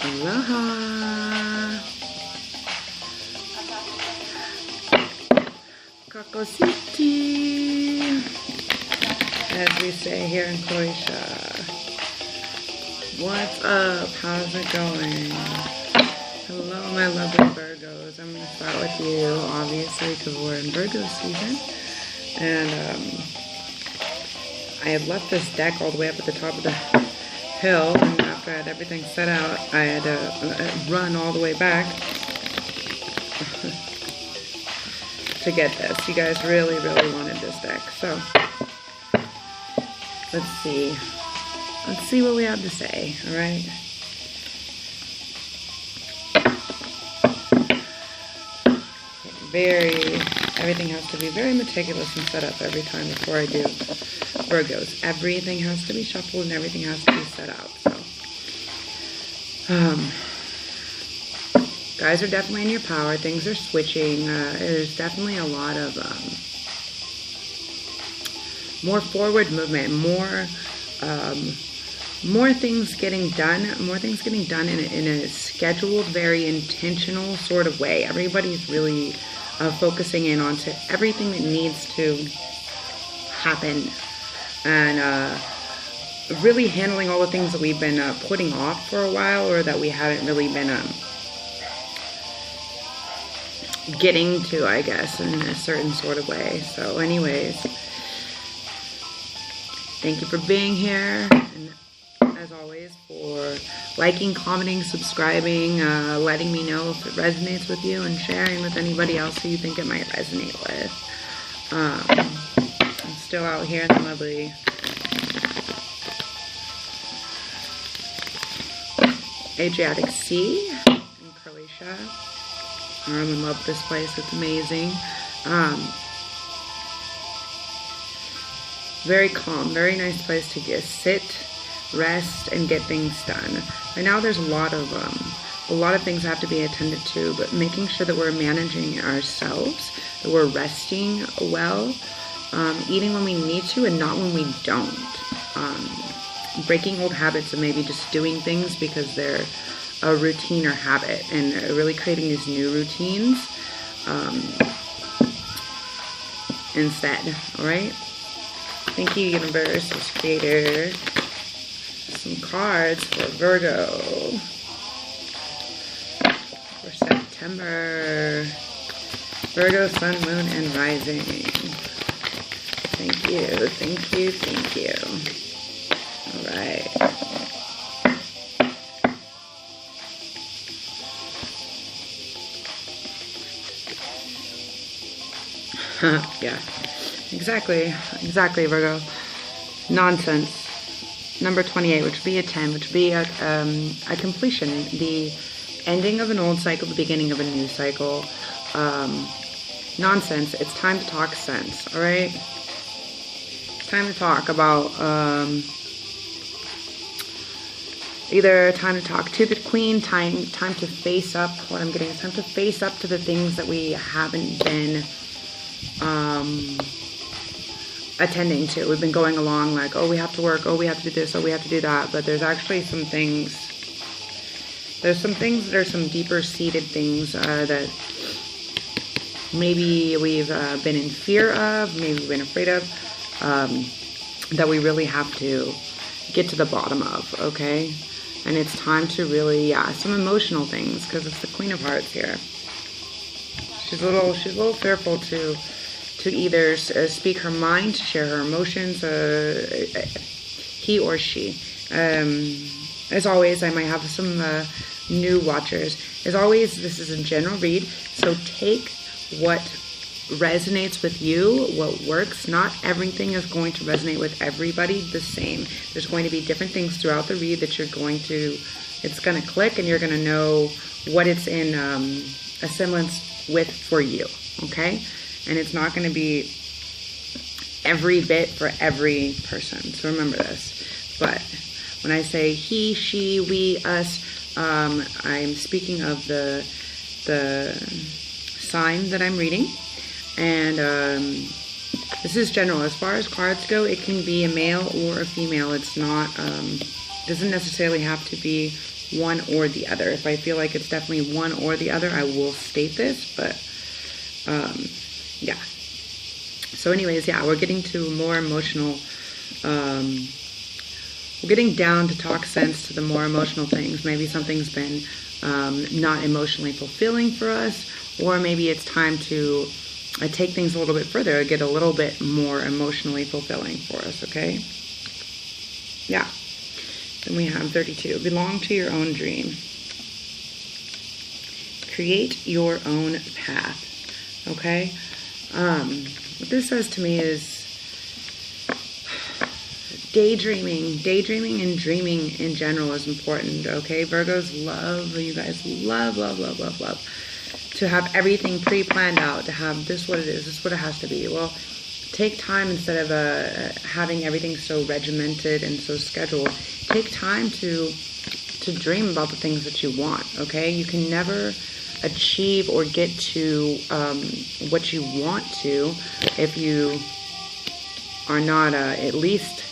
Aloha. Kakositi, as we say here in Croatia. What's up? How's it going? Hello, my lovely Virgos. I'm going to start with you, obviously, because we're in Virgo season. And I had left this deck all the way up at the top of the hill, and after I had everything set out, I had to run all the way back to get this. You guys really, really wanted this deck. So, let's see. Let's see what we have to say, alright? Everything has to be very meticulous and set up every time before I do Virgos. Everything has to be shuffled and everything has to be set out. So, guys are definitely in your power. Things are switching. There's definitely a lot of more forward movement, more things getting done, in a scheduled, very intentional sort of way. Everybody's really focusing in onto everything that needs to happen, and really handling all the things that we've been putting off for a while, or that we haven't really been getting to, I guess, in a certain sort of way. So anyways, thank you for being here, and as always, for liking, commenting, subscribing, letting me know if it resonates with you, and sharing with anybody else who you think it might resonate with. I'm still out here in the lovely Adriatic Sea in Croatia. I love this place. It's amazing. Very calm, very nice place to just sit, rest, and get things done. Right now there's a lot of things have to be attended to, but making sure that we're managing ourselves, that we're resting well, eating when we need to and not when we don't, breaking old habits of maybe just doing things because they're a routine or habit, and really creating these new routines instead. All right, thank you, universe, this creator. Some cards for Virgo for September. Virgo, Sun, Moon, and Rising. Thank you, thank you, thank you. All right. Yeah, exactly, Virgo. Nonsense. Number 28, which would be a 10, which would be a completion, the ending of an old cycle, the beginning of a new cycle. Nonsense. It's time to talk sense, all right? It's time to talk about either time to talk to the queen, time to face up. What I'm getting is time to face up to the things that we haven't been attending to. We've been going along like, oh, we have to work, oh, we have to do this, oh, we have to do that, but there's actually some things, that are some deeper seated things that maybe we've been in fear of, maybe we've been afraid of, that we really have to get to the bottom of, okay? And it's time to really, some emotional things, because it's the Queen of Hearts here. She's a little fearful to either speak her mind, to share her emotions, he or she. As always, I might have some new watchers. As always, this is a general read, so take what resonates with you, what works. Not everything is going to resonate with everybody the same. There's going to be different things throughout the read that it's going to click, and you're going to know what it's in a semblance with for you, okay? And it's not going to be every bit for every person. So remember this. But when I say he, she, we, us, I'm speaking of the sign that I'm reading. And this is general. As far as cards go, it can be a male or a female. It's not doesn't necessarily have to be one or the other. If I feel like it's definitely one or the other, I will state this, but yeah. So anyways, yeah, we're getting to more emotional, we're getting down to talk sense to the more emotional things. Maybe something's been not emotionally fulfilling for us, or maybe it's time to take things a little bit further, get a little bit more emotionally fulfilling for us, okay? Yeah. Then we have 32. Belong to your own dream. Create your own path, okay? What this says to me is daydreaming and dreaming in general is important, okay? Virgos love, you guys love to have everything pre-planned out, to have this what it is, this what it has to be. Well, take time instead of having everything so regimented and so scheduled. Take time to dream about the things that you want, okay? You can never achieve or get to what you want to if you are not at least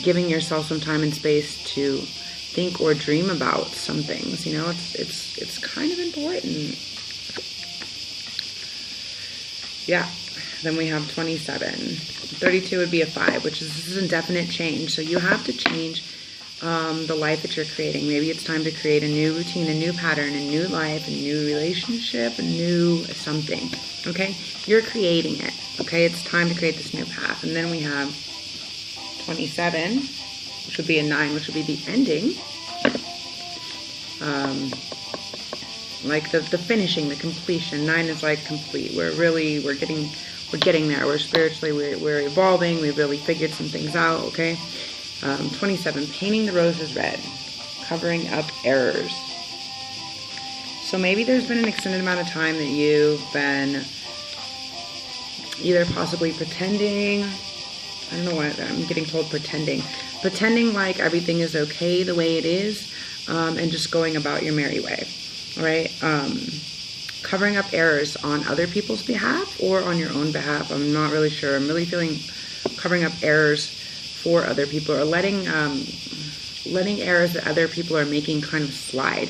giving yourself some time and space to think or dream about some things. You know, it's kind of important. Yeah. Then we have 27. 32 would be a 5, which is, this is indefinite change. So you have to change the life that you're creating. Maybe it's time to create a new routine, a new pattern, a new life, a new relationship, a new something. Okay? You're creating it. Okay? It's time to create this new path. And then we have 27, which would be a 9, which would be the ending. Like the finishing, the completion. 9 is like complete. We're getting there. We're spiritually, we're evolving. We've really figured some things out, okay? 27, painting the roses red, covering up errors. So maybe there's been an extended amount of time that you've been either possibly pretending, I don't know what, I'm getting told pretending like everything is okay the way it is, and just going about your merry way, all right? Covering up errors on other people's behalf or on your own behalf. I'm not really sure. I'm really feeling covering up errors for other people, or letting errors that other people are making kind of slide.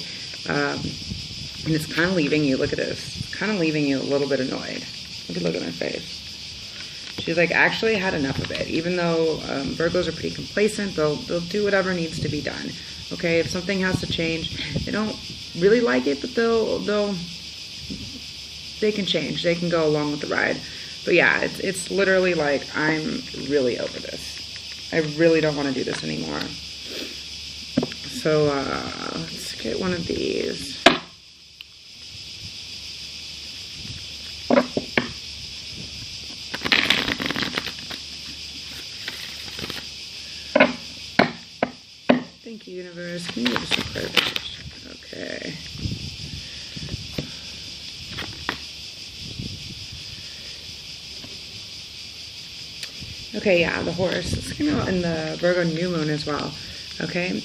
And it's kind of leaving you, look at this, it's kind of leaving you a little bit annoyed. Look at my face. She's like, actually had enough of it. Even though Virgos are pretty complacent, they'll do whatever needs to be done. Okay, if something has to change, they don't really like it, but they can change. They can go along with the ride. But yeah, it's literally like, I'm really over this. I really don't want to do this anymore. So let's get one of these. Thank you, universe. Can you just approach? Okay. Okay, yeah, the horse. It's coming out in the Virgo new moon as well. Okay.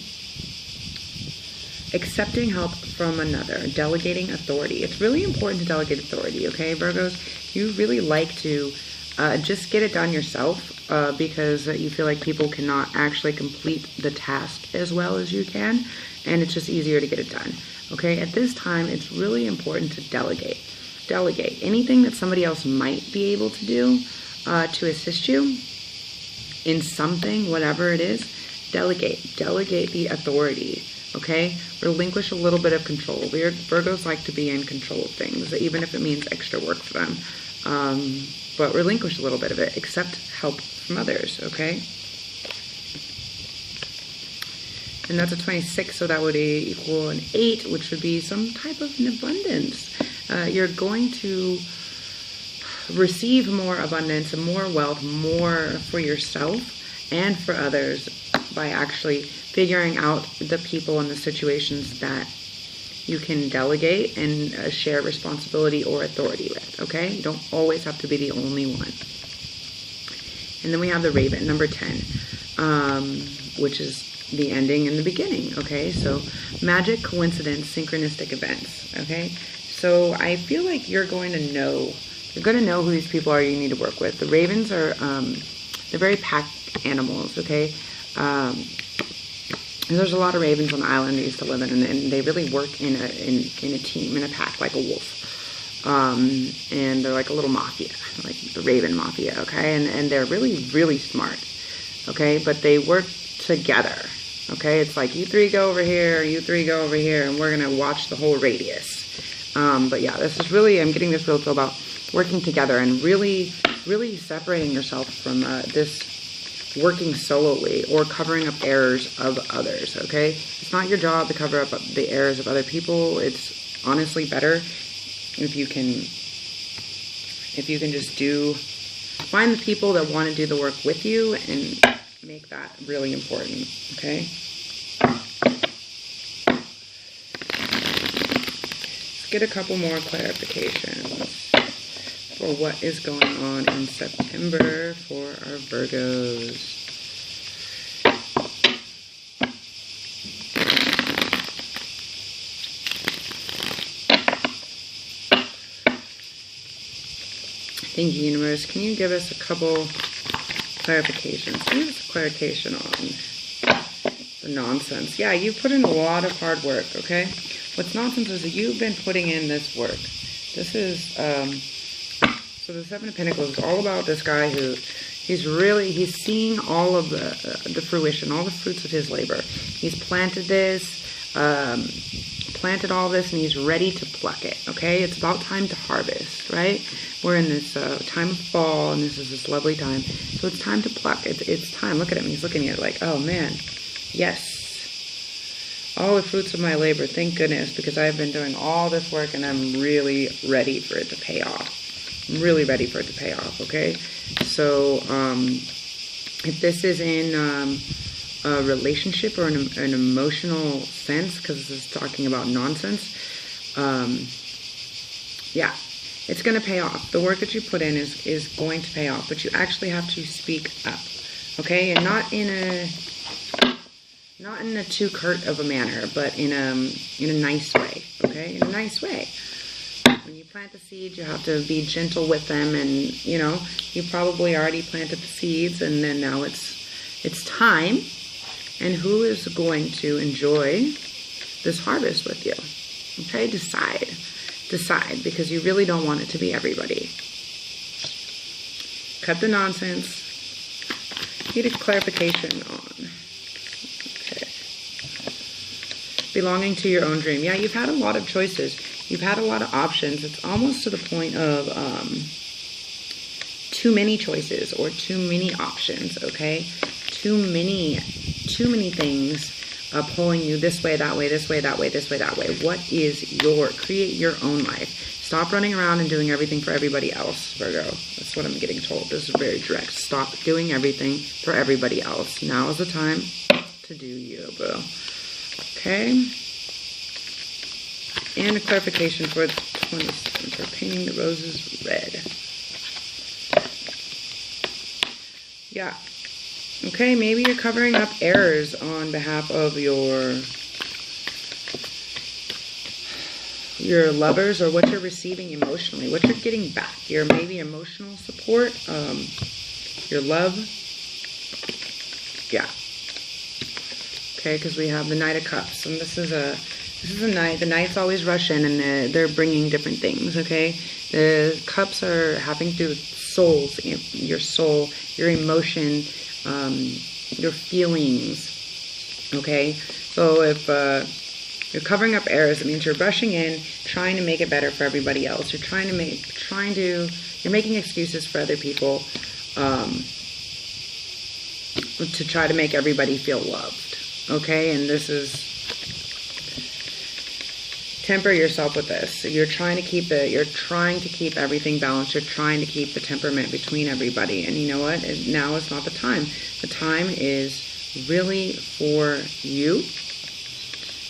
Accepting help from another. Delegating authority. It's really important to delegate authority, okay, Virgos? You really like to just get it done yourself because you feel like people cannot actually complete the task as well as you can, and it's just easier to get it done. Okay, at this time, it's really important to delegate. Delegate. Anything that somebody else might be able to do to assist you in something, whatever it is, delegate. Delegate the authority, okay? Relinquish a little bit of control. Virgos like to be in control of things, even if it means extra work for them. But relinquish a little bit of it. Accept help from others, okay? And that's a 26, so that would equal an 8, which would be some type of an abundance. You're going to receive more abundance and more wealth, more for yourself and for others by actually figuring out the people and the situations that you can delegate and share responsibility or authority with, okay? You don't always have to be the only one. And then we have the Raven, number 10, which is the ending and the beginning, okay? So magic, coincidence, synchronistic events, okay? So I feel like you're going to know who these people are you need to work with. The Ravens are, they're very pack animals, okay? And there's a lot of ravens on the island I used to live in, and they really work in a team, in a pack, like a wolf. And they're like a little mafia, like the raven mafia, okay? And they're really, really smart, okay? But they work together, okay? It's like, you three go over here, you three go over here, and we're gonna watch the whole radius. But yeah, this is really, I'm getting this real feel about working together and really, really separating yourself from this working solely or covering up errors of others, okay? It's not your job to cover up the errors of other people. It's honestly better if you can just find the people that want to do the work with you and make that really important, okay? Let's get a couple more clarifications for what is going on in September for our Virgos. Thank you, universe. Can you give us a couple clarifications? Can you give us a clarification on the nonsense? Yeah, you put in a lot of hard work, okay? What's nonsense is that you've been putting in this work. This is, so the Seven of Pentacles is all about this guy who, he's seeing all of the fruition, all the fruits of his labor. He's planted this, planted all this, and he's ready to pluck it, okay? It's about time to harvest, right? We're in this time of fall, and this is this lovely time. So it's time to pluck. It's time. Look at him. He's looking at it like, oh, man, yes. All the fruits of my labor, thank goodness, because I've been doing all this work, and I'm really ready for it to pay off. I'm really ready for it to pay off, okay? So if this is in a relationship or an emotional sense, because this is talking about nonsense, yeah, it's going to pay off. The work that you put in is going to pay off, but you actually have to speak up, okay? And not in a too curt of a manner, but in a nice way, okay? In a nice way. When you plant the seeds, you have to be gentle with them, and you know, you probably already planted the seeds, and then now it's time. And who is going to enjoy this harvest with you? Okay, decide, because you really don't want it to be everybody. Cut the nonsense. Need a clarification on. Okay. Belonging to your own dream. Yeah, you've had a lot of choices. You've had a lot of options. It's almost to the point of too many choices or too many options, okay? Too many things pulling you this way, that way, this way, that way, this way, that way. What is create your own life. Stop running around and doing everything for everybody else, Virgo. That's what I'm getting told. This is very direct. Stop doing everything for everybody else. Now is the time to do you, boo. Okay? And a clarification for the 27th for painting the roses red. Yeah. Okay, maybe you're covering up errors on behalf of your lovers, or what you're receiving emotionally, what you're getting back. Your maybe emotional support, your love. Yeah. Okay, because we have the Knight of Cups, and this is a knight. The knights always rush in, and they're bringing different things, okay? The cups are having to do with souls, your soul, your emotion, your feelings, okay? So if you're covering up errors, it means you're rushing in, trying to make it better for everybody else. You're making excuses for other people to try to make everybody feel loved, okay? And this is, temper yourself with this. You're trying to keep everything balanced. You're trying to keep the temperament between everybody. And you know what? Now is not the time. The time is really for you.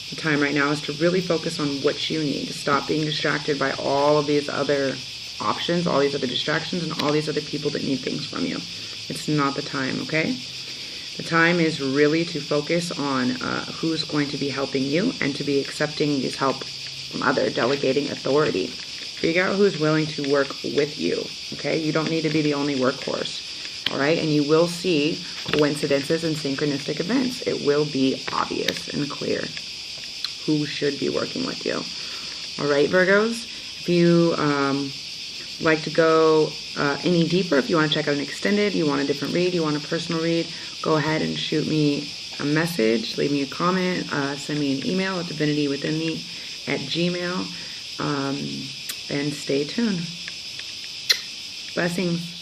The time right now is to really focus on what you need. To stop being distracted by all of these other options, all these other distractions, and all these other people that need things from you. It's not the time, okay? The time is really to focus on who's going to be helping you, and to be accepting this help from other, delegating authority. Figure out who's willing to work with you, okay? You don't need to be the only workhorse. all right? And you will see coincidences and synchronistic events. It will be obvious and clear who should be working with you. All right, Virgos, if you like to go any deeper, if you want to check out an extended, you want a different read, you want a personal read, go ahead and shoot me a message, leave me a comment, send me an email at divinitywithinme@gmail.com, and stay tuned. Blessings.